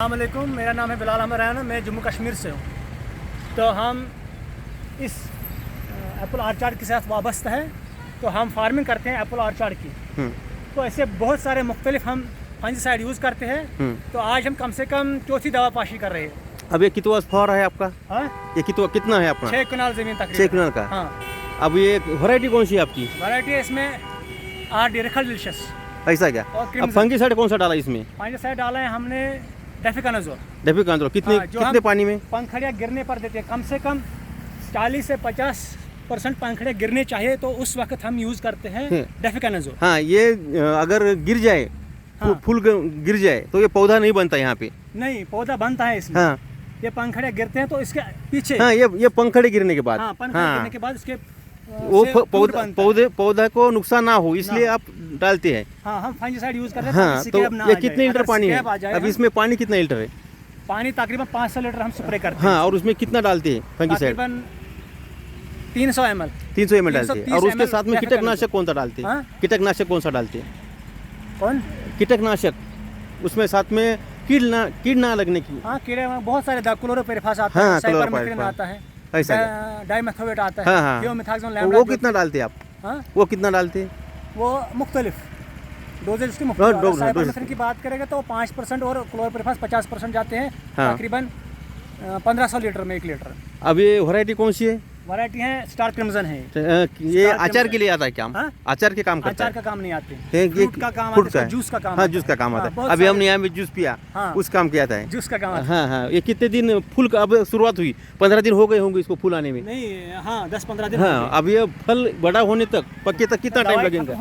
अस्सलामुअलैकुम, मेरा नाम है बिलाल अहमद रैना, मैं जम्मू कश्मीर से हूँ। तो हम इस एप्पल ऑर्चार्ड के साथ वाबस्ता है। तो हम फार्मिंग करते हैं एप्पल ऑर्चार्ड की। तो ऐसे बहुत सारे मुख्तलिफ हम फंजीसाइड यूज़ करते हैं। तो आज हम कम से कम चौथी दवा पाशी कर रहे हैं। अब ये कितना फॉर है आपका? हाँ, ये कितना है अपना? 6 कनाल ज़मीन तक। 6 कनाल का। हाँ। अब ये वैरायटी कौन सी है आपकी? वैरायटी है इसमें आर डिरेखल डिलीशियस। ऐसा क्या? और अब फंगीसाइड कौन सा डाला इसमें? फंजीसाइड डाला है हमने डेफिकानाज़ोल। डेफिकानाज़ोल कितने पानी में? पंखड़ियाँ गिरने पर देते हैं, कम से कम 40 से 50% पंखड़ियाँ गिरने चाहिए, तो उस वक्त हम यूज़ करते हैं डेफिकानाज़ोल। हाँ, ये अगर गिर जाए, फूल गिर जाए तो ये पौधा नहीं बनता यहाँ पे। नहीं, पौधा बनता है इसमें। हाँ, ये पंखड़ियाँ गिरते हैं तो इसके पीछे। हाँ, ये पंखड़े गिरने के बाद। हाँ, पंखड़े गिरने के बाद इसके वो पौधा को नुकसान ना हो इसलिए आप डालते हैं। हाँ, हम फंजीसाइड यूज कर रहे हैं। हाँ, तो ये कितने लीटर पानी है? अब इसमें पानी कितना लीटर है? पानी तकरीबन 500 लीटर हम स्प्रे करते हैं। हाँ, और उसमें कितना डालते हैं फंजीसाइड? तकरीबन 300 ml। 300 ml डालते हैं। और उसके साथ में कीटनाशक कौन सा डालते हैं? कीटनाशक कौन सा डालते हैं? कौन कीटनाशक? उसमें साथ में कीड़ ना लगने की। हाँ, कीड़े बहुत सारे, क्लोरोपिरिफास आता है, साइपरमेथ्रिन आता है, ऐसा डाइमेथोएट आता है, हाँ, थियोमेथाक्सोन हाँ। वो कितना डालते हैं आप? हाँ, वो कितना डालते हैं? वो मुख्तलिफ डोजेज उसकी मुख्तलिफ। साइपरमेथ्रिन की बात करेंगे तो 5% और क्लोरोपिरिफास 50% जाते हैं। हाँ। तकरीबन 1500 लीटर में 1 लीटर। अब ये वैरायटी कौन सी है? वैरायटी है स्टार क्रिम्सन है। ये अचार के लिए आता है क्या? हाँ? अचार के काम करता है? अचार का काम नहीं आते, ये फ्रूट का काम आता है, जूस का काम। हाँ, जूस का काम आता है। अभी हमने यहाँ पे जूस पिया, उस काम किया था। जूस का काम आता है। हाँ, हाँ। ये कितने दिन फूल का अब शुरुआत हुई? 15 दिन हो गए होंगे इसको फूल आने में? नहीं, हाँ, 10-15 दिन। हाँ, अब ये फल बड़ा होने तक, पक्के तक कितना टाइम लगेगा?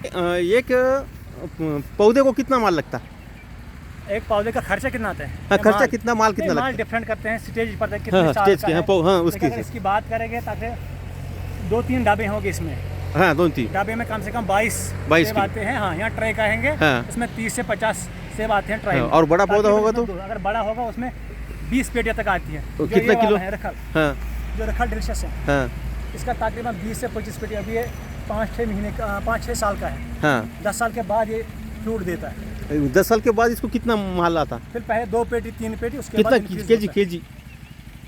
एक पौधे को कितना माल लगता है? एक पौधे का खर्चा कितना आता है? हाँ, खर्चा कितना, माल कितना लगता है? डिफरेंट करते हैं स्टेज पर, हाँ, कितने साल स्टेज का के। है। हाँ, उसकी इसकी बात करेंगे ताकि 2-3 डब्बे होंगे इसमें। हाँ, 2-3 डब्बे में कम से कम 22 सेब आते हैं। हाँ, यहाँ ट्रे कहेंगे। हाँ। उसमें 30 से 50 सेब आते हैं ट्रे में। और बड़ा पौधा होगा तो? अगर बड़ा होगा उसमें 20 पेटियाँ तक आती है। तो कितना किलो? हाँ, जो रखल डिलीशियस है, हाँ, इसका तकरीबन 20 से 25 पेटी। अभी ये 5-6 महीने का, 5-6 साल का है। हाँ। 10 साल के बाद ये फ्रूट देता है। 10 साल के बाद इसको कितना माल आता? फिर पहले 2 पेटी 3 पेटी, उसके कितना बाद increase होता है। केजी?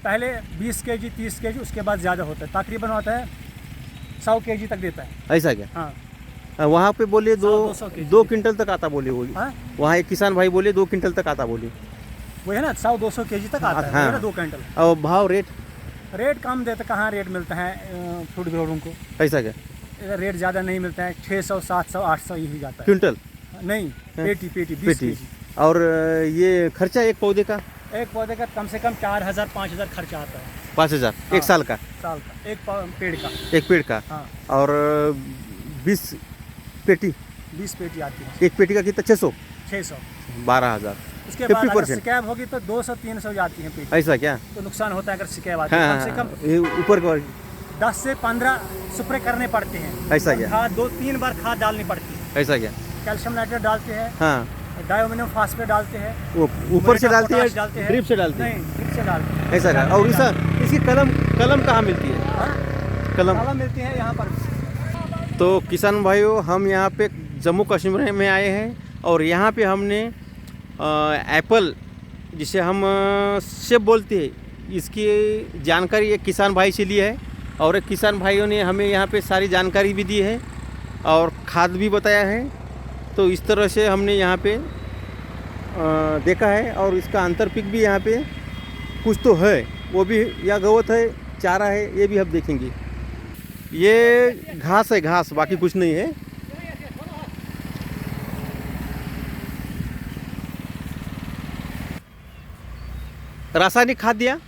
पहले 20 केजी 30 केजी, उसके बाद ज़्यादा होता है, तकरीबन होता है 100 केजी तक देता है। ऐसा क्या? हाँ, वहाँ पे बोले 100-200 केजी। 2 क्विंटल तक आता बोले। हाँ, वहाँ एक किसान भाई बोले 2 क्विंटल तक आता बोले। वो है ना, 100-200 केजी तक आता है। हाँ। वो ना 2 क्विंटल। और भाव रेट कम देते, कहाँ रेट मिलता है फ्रूट ग्रोरों को? ऐसा क्या? रेट ज़्यादा नहीं मिलता है, 600 700 800 यही जाता है। क्विंटल? नहीं, पेटी 20 पेटी। केजी। और ये खर्चा एक पौधे का? एक पौधे का कम से कम 4000-5000 खर्चा आता है। 5000 हाँ। एक साल का? साल का, एक पेड़ का। एक पेड़ का? हाँ, और 20 पेटी? 20 पेटी आती है। एक पेटी का कितना? 600? 600। 12000। उसके बाद अगर 50%। शिकायत होगी तो 200-300 जाती है पेटी। ऐसा क्या? तो नुकसान होता है अगर शिकायत आती है। हाँ, कम से कम ये ऊपर का 10 से 15 स्प्रे करने पड़ते हैं। ऐसा क्या? खाद 2-3 बार खाद डालनी पड़ती है। ऐसा क्या? कैल्शियम नाइट्रेट डालते हैं, हाँ, डायमोनियम फास्फेट डालते हैं। वो ऊपर से डालते पोटाश डालते हैं, हैं। ड्रिप से डालते हैं? नहीं, ड्रिप से डालते हैं। ऐसा क्या? और इसकी कलम कहाँ मिलती है? हाँ? कलम कलम मिलती है यहाँ पर। तो किसान भाइयों, हम यहाँ पे जम्मू कश्मीर में आए हैं और यहाँ पे हमने एप्पल, जिसे हम सेब बोलते हैं, इसकी जानकारी एक किसान भाई से ली है। और एक किसान भाइयों ने हमें यहाँ पे सारी जानकारी भी दी है और खाद भी बताया है। तो इस तरह से हमने यहाँ पे देखा है। और इसका अंतर पिक भी यहाँ पे कुछ तो है, वो भी या गवत है, चारा है, ये भी हम देखेंगे। ये घास है, घास, बाकी कुछ नहीं है। रासायनिक खाद दिया?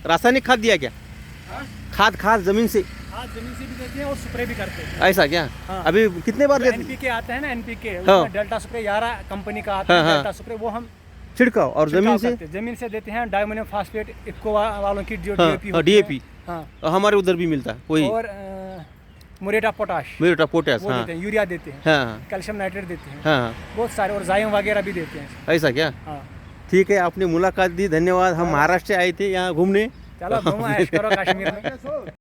रासायनिक खाद दिया क्या? खाद जमीन से? खाद जमीन से भी देते हैं और स्प्रे भी करते हैं। ऐसा क्या? हाँ। अभी कितने बार देते? एनपीके आता है ना, एनपीके, हाँ। डेल्टा स्प्रे 11 कंपनी का आता है। हाँ, हाँ। डेल्टा स्प्रे वो हम छिड़काव और जमीन से देते हैं। डायमोनियम फास्फेट इफको वालों की जो डीएपी होती है। डीएपी हाँ, हमारे उधर भी मिलता है वही। और मुरेटा पोटाश, मेरा पोटैश। वो हाँ, देते हैं। यूरिया देते हैं, हाँ, कैल्शियम नाइट्रेट देते हैं, हाँ, बहुत सारे, और जाइम वगैरह भी देते हैं। ऐसा क्या? हाँ, ठीक है, आपने मुलाकात दी, धन्यवाद। हम महाराष्ट्र से आए थे यहाँ घूमने। चलो घूमो ऐश करो कश्मीर में।